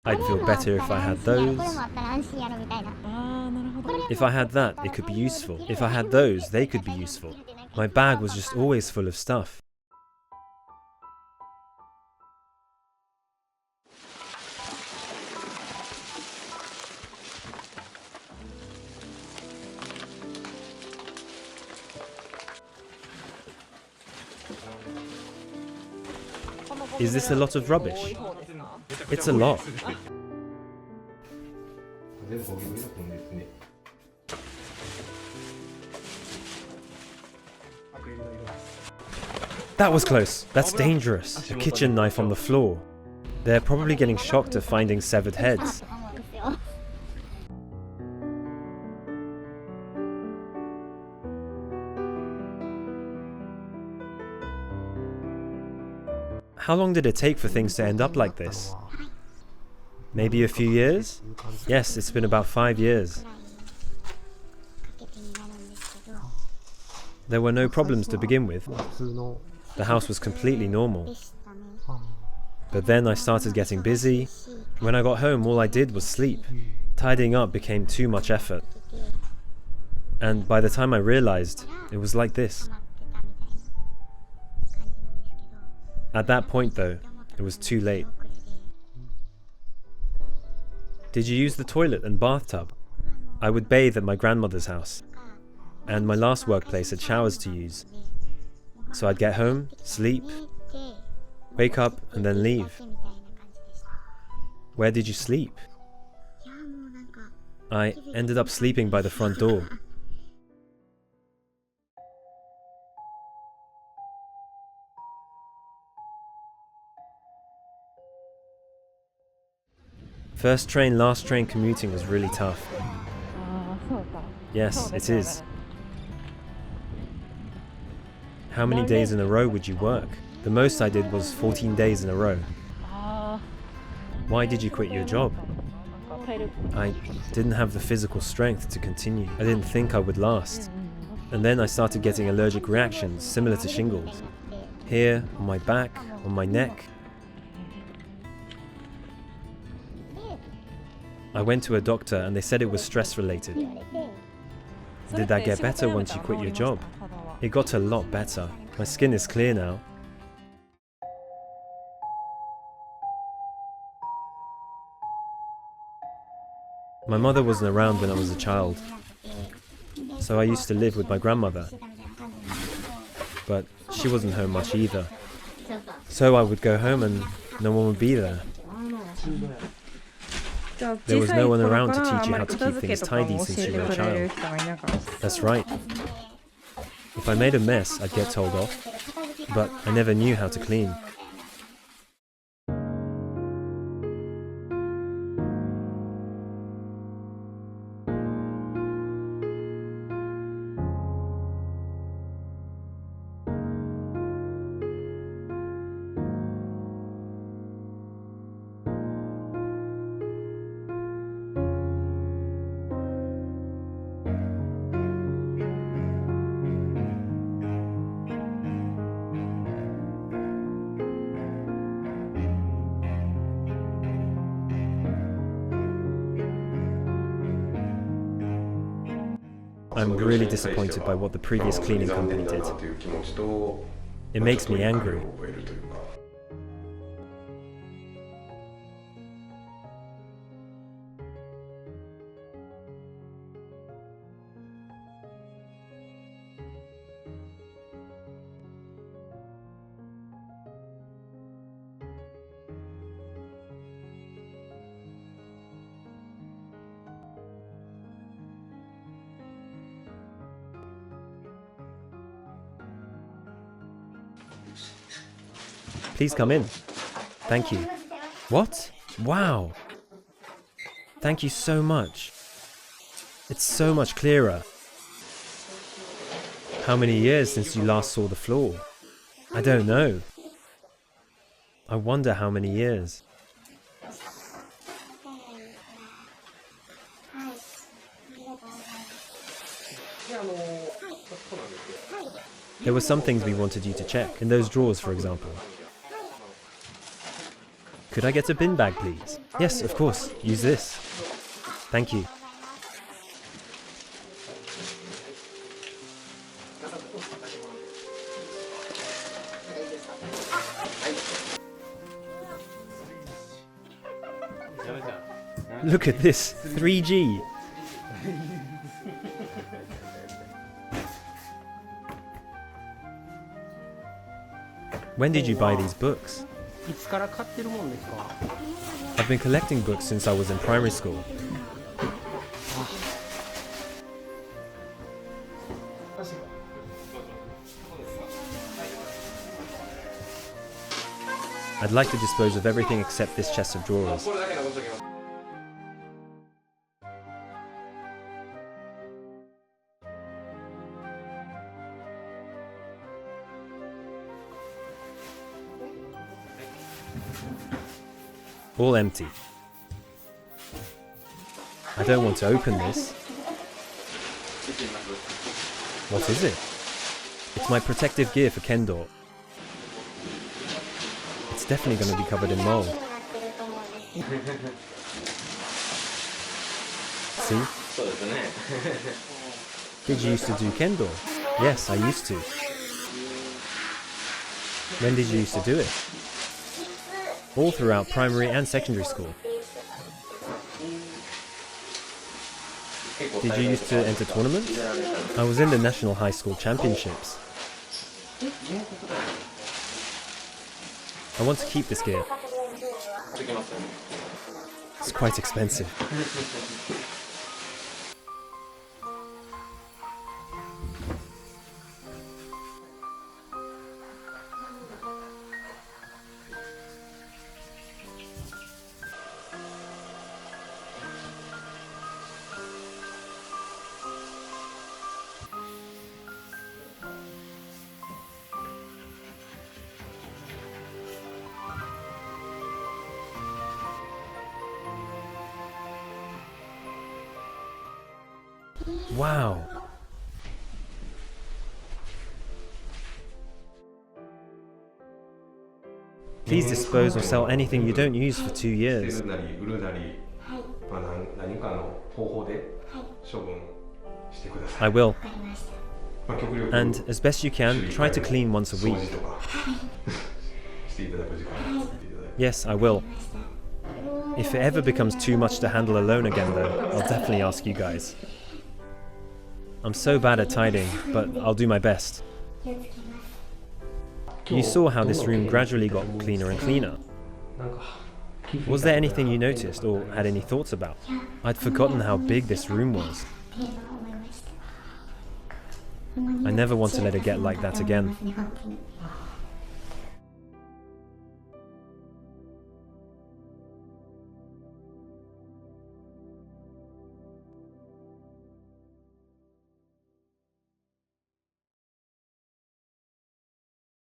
I'd feel better if I had those. If I had that, it could be useful. If I had those, they could be useful. My bag was just always full of stuff. Is this a lot of rubbish? It's a lot. That was close. That's dangerous. A kitchen knife on the floor. They're probably getting shocked at finding severed heads. How long did it take for things to end up like this? Maybe a few years? Yes, it's been about 5 years. There were no problems to begin with. The house was completely normal. But then I started getting busy. When I got home, all I did was sleep. Tidying up became too much effort. And by the time I realized, it was like this. At that point though, it was too late. Did you use the toilet and bathtub? I would bathe at my grandmother's house, and my last workplace had showers to use. So I'd get home, sleep, wake up, and then leave. Where did you sleep? I ended up sleeping by the front door. First train, last train commuting was really tough. Yes, it is. How many days in a row would you work? The most I did was 14 days in a row. Why did you quit your job? I didn't have the physical strength to continue. I didn't think I would last. And then I started getting allergic reactions similar to shingles. Here, on my back, on my neck. I went to a doctor and they said it was stress related. Did that get better once you quit your job? It got a lot better. My skin is clear now. My mother wasn't around when I was a child, so I used to live with my grandmother. But she wasn't home much either. So I would go home and no one would be there. There was no one around to teach you how to keep things tidy since you were a child. That's right. If I made a mess, I'd get told off, but I never knew how to clean. I'm really disappointed by what the previous cleaning company did. It makes me angry. Please come in. Thank you. What? Wow. Thank you so much. It's so much clearer. How many years since you last saw the floor? I don't know. I wonder how many years. There were some things we wanted you to check, in those drawers for example. Could I get a bin bag, please? Yes, of course. Use this. Thank you. Look at this, 3G. When did you buy these books? I've been collecting books since I was in primary school. I'd like to dispose of everything except this chest of drawers. All empty. I don't want to open this. What is it? It's my protective gear for kendo. It's definitely going to be covered in mold. See? Did you used to do kendo? Yes, I used to. When did you used to do it? All throughout primary and secondary school. Did you used to enter tournaments? I was in the National High School Championships. I want to keep this gear. It's quite expensive. Wow! Please dispose or sell anything you don't use for 2 years. I will. And as best you can, try to clean once a week. Yes, I will. If it ever becomes too much to handle alone again though, I'll definitely ask you guys. I'm so bad at tidying, but I'll do my best. You saw how this room gradually got cleaner and cleaner. Was there anything you noticed or had any thoughts about? I'd forgotten how big this room was. I never want to let it get like that again.